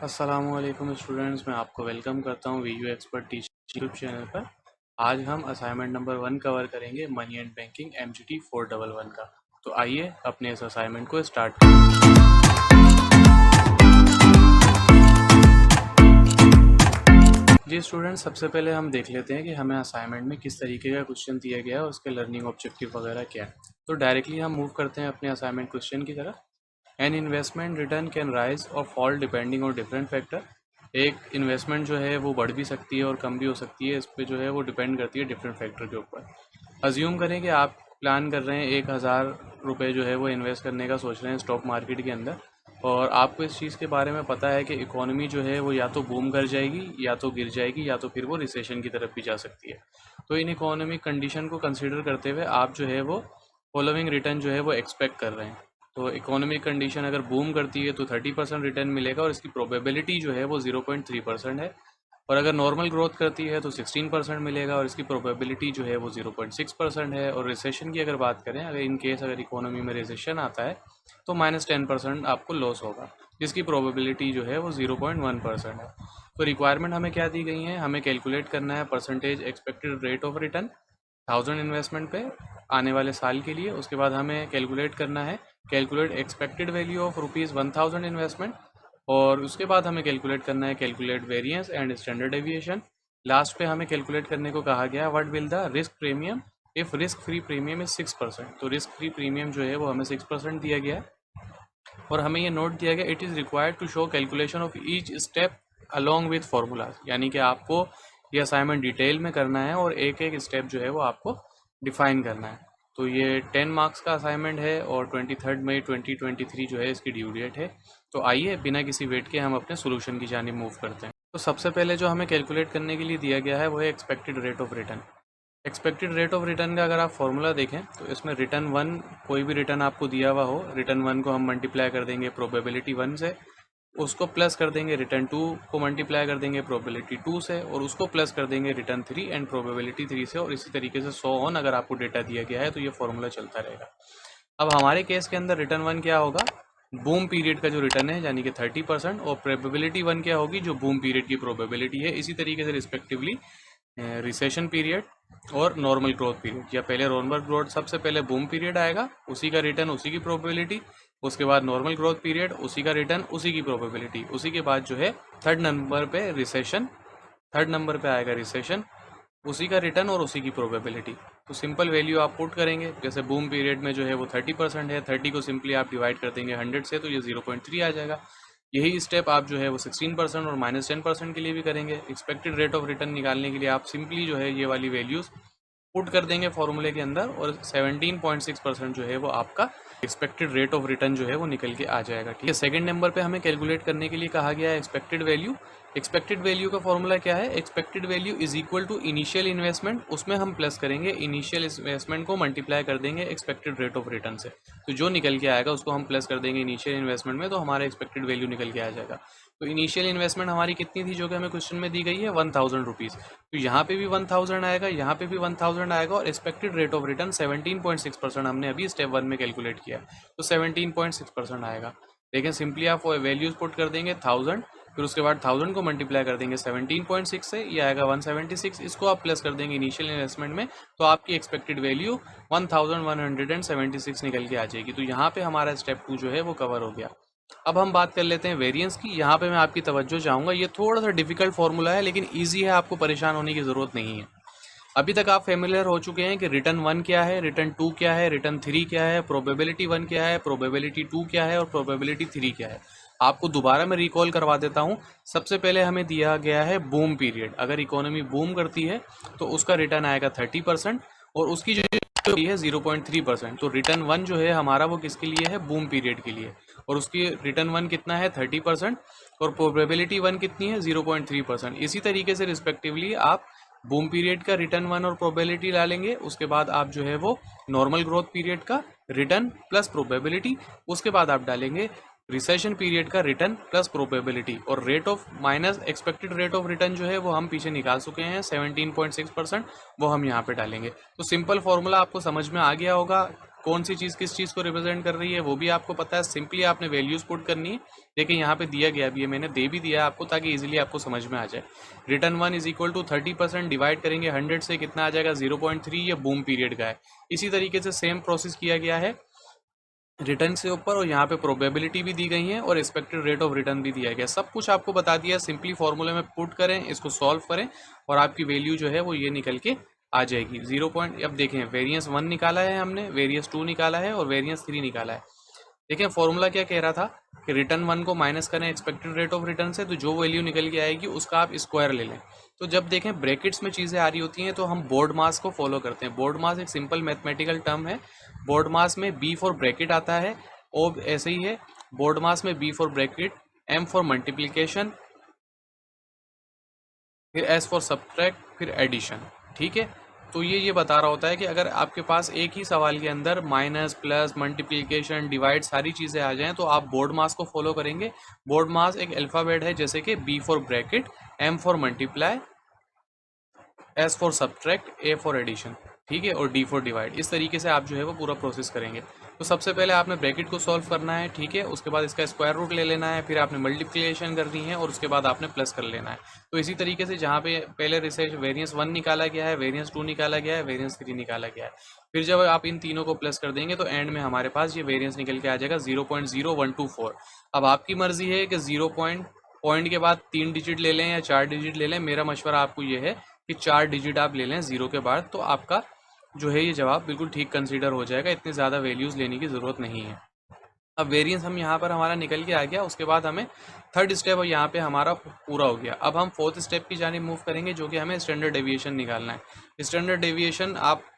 अस्सलामुअलैकुम स्टूडेंट्स, मैं आपको वेलकम करता हूँ Vu expert teaching YouTube channel पर। आज हम असाइनमेंट नंबर 1 कवर करेंगे मनी एंड बैंकिंग MGT 411 का। तो आइए अपने इस असाइनमेंट को स्टार्ट करें। जी स्टूडेंट्स, सबसे पहले हम देख लेते हैं कि हमें असाइनमेंट में किस तरीके का क्वेश्चन दिया गया है, उसके लर्निंग ऑब्जेक्टिव वगैरह क्या है। तो डायरेक्टली हम मूव करते हैं अपने असाइनमेंट क्वेश्चन की तरफ। An investment return can rise और fall depending on different factor. एक इन्वेस्टमेंट जो है वो बढ़ भी सकती है और कम भी हो सकती है। इस पर जो है वो डिपेंड करती है डिफरेंट फैक्टर के ऊपर। अज्यूम करें कि आप प्लान कर रहे हैं 1,000 रुपये जो है वो इन्वेस्ट करने का सोच रहे हैं स्टॉक मार्केट के अंदर, और आपको इस चीज़ के बारे में पता है कि इकोनॉमी जो है वो या तो बूम कर जाएगी, या तो गिर जाएगी, या तो फिर वो रिसेशन की तरफ भी जा सकती है। तो इन इकोनॉमिक कंडीशन को कंसिडर करते हुए आप जो है वो फॉलोइंग रिटर्न जो है वो एक्सपेक्ट कर रहे हैं। तो इकोनॉमिक कंडीशन अगर बूम करती है तो 30% रिटर्न मिलेगा और इसकी प्रोबेबिलिटी जो है वो 0.3% है। और अगर नॉर्मल ग्रोथ करती है तो 16% मिलेगा और इसकी प्रोबेबिलिटी जो है वो 0.6% है। और रिसेशन की अगर बात करें, अगर इन केस अगर इकोनॉमी में रिसेशन आता है तो -10% आपको लॉस होगा, जिसकी प्रोबेबिलिटी जो है वो 0.1% है। तो रिक्वायरमेंट हमें क्या दी गई है, हमें कैलकुलेट करना है percentage expected rate of return 1000 investment पे आने वाले साल के लिए। उसके बाद हमें कैलकुलेट करना है calculate expected value of ₹1000 investment. और उसके बाद हमें कैलकुलेट करना है calculate variance and standard deviation. Last पे हमें कैलकुलेट करने को कहा गया what will the risk premium if risk free premium is 6%। तो रिस्क फ्री प्रीमियम जो है वो हमें 6% दिया गया है। और हमें ये नोट दिया गया it is required to show calculation of each step along with formulas. यानी कि आपको ये असाइनमेंट डिटेल में करना है और एक एक स्टेप जो है वो आपको डिफाइन करना है। तो ये 10 मार्क्स का असाइनमेंट है और 23 मई 2023 जो है इसकी ड्यू डेट है। तो आइए बिना किसी वेट के हम अपने सोल्यूशन की जानिब मूव करते हैं। तो सबसे पहले जो हमें कैलकुलेट करने के लिए दिया गया है वो है expected rate of return. Expected rate of return का अगर आप फॉर्मूला देखें तो इसमें रिटर्न 1, कोई भी रिटर्न आपको दिया हुआ हो, रिटर्न 1 को हम मल्टीप्लाई कर देंगे प्रोबेबिलिटी 1 से, उसको प्लस कर देंगे रिटर्न 2 को मल्टीप्लाई कर देंगे प्रोबेबिलिटी 2 से, और उसको प्लस कर देंगे रिटर्न 3 एंड प्रोबेबिलिटी 3 से, और इसी तरीके से सो ऑन। अगर आपको डेटा दिया गया है तो ये फॉर्मूला चलता रहेगा। अब हमारे केस के अंदर रिटर्न 1 क्या होगा, बूम पीरियड का जो रिटर्न है यानी कि 30%, और प्रोबेबिलिटी 1 क्या होगी, जो बूम पीरियड की प्रोबेबिलिटी है। इसी तरीके से रिस्पेक्टिवली रिसेशन पीरियड और नॉर्मल ग्रोथ पीरियड, या पहले नॉर्मल ग्रोथ, सबसे पहले बूम पीरियड आएगा, उसी का रिटर्न उसी की प्रोबेबिलिटी, उसके बाद नॉर्मल ग्रोथ पीरियड, उसी का रिटर्न उसी की प्रोबेबिलिटी, उसी के बाद जो है थर्ड नंबर पे रिसेशन, थर्ड नंबर पे आएगा रिसेशन, उसी का रिटर्न और उसी की प्रोबेबिलिटी। तो सिंपल वैल्यू आप पुट करेंगे, जैसे बूम पीरियड में जो है वो 30% है, 30 को सिंपली आप डिवाइड कर देंगे 100 से, तो ये 0.3 आ जाएगा। यही स्टेप आप जो है वो 16% और -10% के लिए भी करेंगे। एक्सपेक्टेड रेट ऑफ रिटर्न निकालने के लिए आप सिंपली जो है ये वाली वैल्यूज़ पुट कर देंगे फॉर्मूले के अंदर, और 17.6% जो है वो आपका एक्सपेक्टेड रेट ऑफ रिटर्न जो है वो निकल के आ जाएगा। ठीक है, सेकंड नंबर पे हमें कैलकुलेट करने के लिए कहा गया है एक्सपेक्टेड वैल्यू। एक्सपेक्टेड वैल्यू का फॉर्मूला क्या है, expected value is equal to initial investment, उसमें हम प्लस करेंगे इनिशियल इन्वेस्टमेंट को मल्टीप्लाई कर देंगे एक्सपेक्टेड रेट ऑफ रिटर्न से। तो जो निकल के आएगा उसको हम प्लस कर देंगे इनिशियल इन्वेस्टमेंट में, तो हमारा एक्सपेक्टेड वैल्यू निकल के आ जाएगा। तो इनिशियल इन्वेस्टमेंट हमारी कितनी थी, जो कि हमें क्वेश्चन में दी गई है 1000 रुपीज़। तो यहाँ पे भी 1000 आएगा, यहाँ पे भी 1000 आएगा, और एक्सपेक्टेड रेट ऑफ रिटर्न 17.6% हमने अभी स्टेप 1 में कैलकुलेट किया, तो 17.6% आएगा। लेकिन सिंपली आप वैल्यूज पुट कर देंगे 1000, फिर उसके बाद 1000 को मल्टीप्लाई कर देंगे 17.6 से, ये आएगा 176, इसको आप प्लस कर देंगे इनिशियल इन्वेस्टमेंट में, तो आपकी एक्सपेक्टेड वैल्यू 1176 निकल के आ जाएगी। तो यहाँ पे हमारा स्टेप 2 जो है वो कवर हो गया। अब हम बात कर लेते हैं वेरिएंस की। यहाँ पे मैं आपकी तवज्जो चाहूँगा, ये थोड़ा सा डिफिकल्ट फॉर्मूला है लेकिन ईजी है, आपको परेशान होने की ज़रूरत नहीं है। अभी तक आप फेमिलियर हो चुके हैं कि रिटर्न 1 क्या है, रिटर्न 2 क्या है, रिटर्न 3 क्या है, प्रोबेबिलिटी 1 क्या है, प्रोबेबिलिटी 2 क्या है, और प्रोबेबिलिटी 3 क्या है। आपको दोबारा मैं रिकॉल करवा देता हूँ। सबसे पहले हमें दिया गया है बूम पीरियड, अगर इकोनॉमी बूम करती है तो उसका रिटर्न आएगा 30%, और उसकी जो है 0.3%। तो रिटर्न 1 जो है हमारा वो किसके लिए है, बूम पीरियड के लिए, और उसकी रिटर्न 1 कितना है 30%, और प्रोबेबिलिटी 1 कितनी है 0.3%। इसी तरीके से रिस्पेक्टिवली आप बूम पीरियड का रिटर्न 1 और प्रोबेबिलिटी डालेंगे, उसके बाद आप जो है वो नॉर्मल ग्रोथ पीरियड का रिटर्न प्लस प्रोबेबिलिटी, उसके बाद आप डालेंगे रिसेशन पीरियड का रिटर्न प्लस प्रोबेबिलिटी, और rate of minus expected rate of return जो है वो हम पीछे निकाल चुके हैं 17.6%, वो हम यहाँ पे डालेंगे। तो सिंपल फॉर्मूला आपको समझ में आ गया होगा। कौन सी चीज़ किस चीज़ को रिप्रेजेंट कर रही है वो भी आपको पता है। सिंपली आपने वैल्यूज़ पुट करनी है। देखिए यहाँ पे दिया गया भी है, मैंने दे भी दिया है आपको ताकि इजीली आपको समझ में आ जाए। Return 1 is equal to 30%, divide करेंगे 100 से, कितना आ जाएगा 0.3, ये बूम पीरियड का है। इसी तरीके से सेम प्रोसेस किया गया है रिटर्न से ऊपर, और यहाँ पे प्रोबेबिलिटी भी दी गई है और एक्सपेक्टेड रेट ऑफ रिटर्न भी दिया गया है। सब कुछ आपको बता दिया है। सिंपली फॉर्मूले में पुट करें, इसको सॉल्व करें और आपकी वैल्यू जो है वो ये निकल के आ जाएगी 0 पॉइंट। अब देखें वेरिएंस 1 निकाला है हमने, वेरिएंस 2 निकाला है और वेरिएंस 3 निकाला है। देखें फॉर्मूला क्या कह रहा था कि रिटर्न 1 को माइनस करें एक्सपेक्टेड रेट ऑफ रिटर्न से, तो जो वैल्यू निकल के आएगी उसका आप स्क्वायर ले लें। तो जब देखें ब्रैकेट्स में चीज़ें आ रही होती हैं तो हम बोर्ड मास को फॉलो करते हैं। बोर्ड मास एक सिंपल मैथमेटिकल टर्म है। बोर्ड मास में बी फॉर ब्रैकेट आता है, ओ ऐसे ही है। बोर्ड मास में B for bracket, M for multiplication, फिर एस फॉर सब्ट्रैक्ट, फिर एडिशन। ठीक है, तो ये बता रहा होता है कि अगर आपके पास एक ही सवाल के अंदर माइनस प्लस मल्टीप्लिकेशन डिवाइड सारी चीज़ें आ जाएं तो आप बोर्ड मास को फॉलो करेंगे। बोर्ड मास एक अल्फ़ाबेट है, जैसे कि B for bracket, M for multiply, S for subtract, A for addition, ठीक है, और डी फॉर डिवाइड। इस तरीके से आप जो है वो पूरा प्रोसेस करेंगे। तो सबसे पहले आपने ब्रैकेट को सॉल्व करना है, ठीक है, उसके बाद इसका स्क्वायर रूट ले लेना है, फिर आपने मल्टीप्लिकेशन करनी है और उसके बाद आपने प्लस कर लेना है। तो इसी तरीके से जहाँ पे पहले रिसर्च वेरिएंस 1 निकाला गया है, वेरिएंस 2 निकाला गया है, वेरिएंस 3 निकाला गया है, फिर जब आप इन तीनों को प्लस कर देंगे तो एंड में हमारे पास ये वेरिएंस निकल के आ जाएगा 0.0124। अब आपकी मर्जी है कि 0 पॉइंट के बाद 3 डिजिट ले लें या 4 डिजिट ले लें। मेरा मशवरा आपको ये है कि 4 डिजिट आप ले लें 0 के बाद, तो आपका जो है ये जवाब बिल्कुल ठीक कंसीडर हो जाएगा। इतनी ज़्यादा वैल्यूज़ लेने की ज़रूरत नहीं है। अब वेरिएंस हम यहाँ पर हमारा निकल के आ गया। उसके बाद हमें थर्ड स्टेप यहाँ पे हमारा पूरा हो गया। अब हम फोर्थ स्टेप की जानिब मूव करेंगे, जो कि हमें स्टैंडर्ड डेविएशन निकालना है। स्टैंडर्ड डेविएशन आप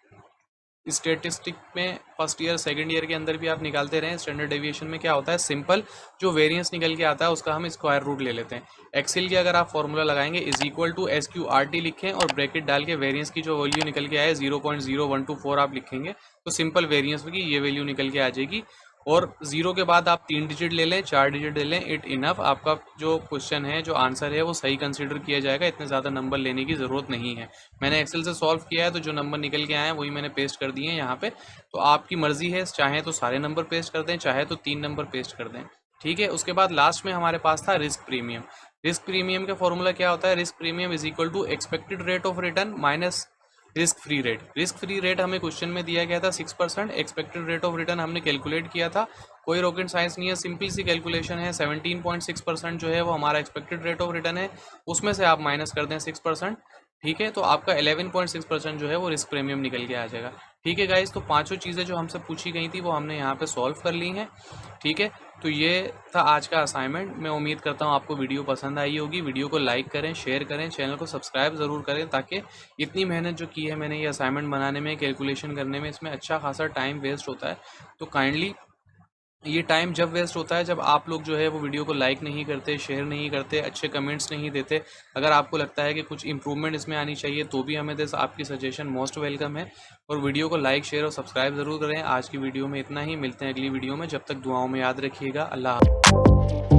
स्टेटिस्टिक में फर्स्ट ईयर सेकंड ईयर के अंदर भी आप निकालते रहे। स्टैंडर्ड डेविएशन में क्या होता है, सिंपल जो वेरिएंस निकल के आता है उसका हम स्क्वायर रूट ले लेते हैं। एक्सेल के अगर आप फॉर्मूला लगाएंगे इज इक्वल टू SQRT लिखें और ब्रैकेट डाल के वेरिएंस की जो वैल्यू निकल के आए 0.0124 आप लिखेंगे तो सिंपल वेरिएंस की ये वैल्यू निकल के आ जाएगी। और 0 के बाद आप 3 डिजिट ले लें, 4 डिजिट ले लें, इट इनफ। आपका जो क्वेश्चन है, जो आंसर है वो सही कंसीडर किया जाएगा। इतने ज़्यादा नंबर लेने की ज़रूरत नहीं है। मैंने एक्सेल से सॉल्व किया है तो जो नंबर निकल के आए हैं वही मैंने पेस्ट कर दिए हैं यहाँ पे। तो आपकी मर्जी है, चाहे तो सारे नंबर पेस्ट कर दें, चाहे तो 3 नंबर पेस्ट कर दें, ठीक है। उसके बाद लास्ट में हमारे पास था रिस्क प्रीमियम। रिस्क प्रीमियम का फॉर्मूला क्या होता है, risk premium is equal to expected rate of return minus risk free rate. Risk free rate हमें क्वेश्चन में दिया गया था 6%। एक्सपेक्टेड रेट ऑफ रिटर्न हमने कैलकुलेट किया था, कोई रॉकेट साइंस नहीं है, सिंपल सी कैलकुलेशन है। 17.6% जो है वो हमारा एक्सपेक्टेड रेट ऑफ रिटर्न है, उसमें से आप माइनस कर दें 6%, ठीक है, तो आपका 11.6% जो है वो रिस्क प्रीमियम निकल के आ जाएगा। ठीक है गाइस, तो पांचों चीज़ें जो हमसे पूछी गई थी वो हमने यहाँ पे सॉल्व कर ली हैं, ठीक है। तो ये था आज का असाइनमेंट। मैं उम्मीद करता हूँ आपको वीडियो पसंद आई होगी। वीडियो को लाइक करें, शेयर करें, चैनल को सब्सक्राइब ज़रूर करें, ताकि इतनी मेहनत जो की है मैंने ये असाइनमेंट बनाने में, कैलकुलेशन करने में, इसमें अच्छा खासा टाइम वेस्ट होता है। तो काइंडली ये टाइम जब वेस्ट होता है जब आप लोग जो है वो वीडियो को लाइक नहीं करते, शेयर नहीं करते, अच्छे कमेंट्स नहीं देते। अगर आपको लगता है कि कुछ इंप्रूवमेंट इसमें आनी चाहिए तो भी हमें आपकी सजेशन मोस्ट वेलकम है। और वीडियो को लाइक, शेयर और सब्सक्राइब ज़रूर करें। आज की वीडियो में इतना ही, मिलते हैं अगली वीडियो में। जब तक दुआओं में याद रखिएगा। अल्लाह।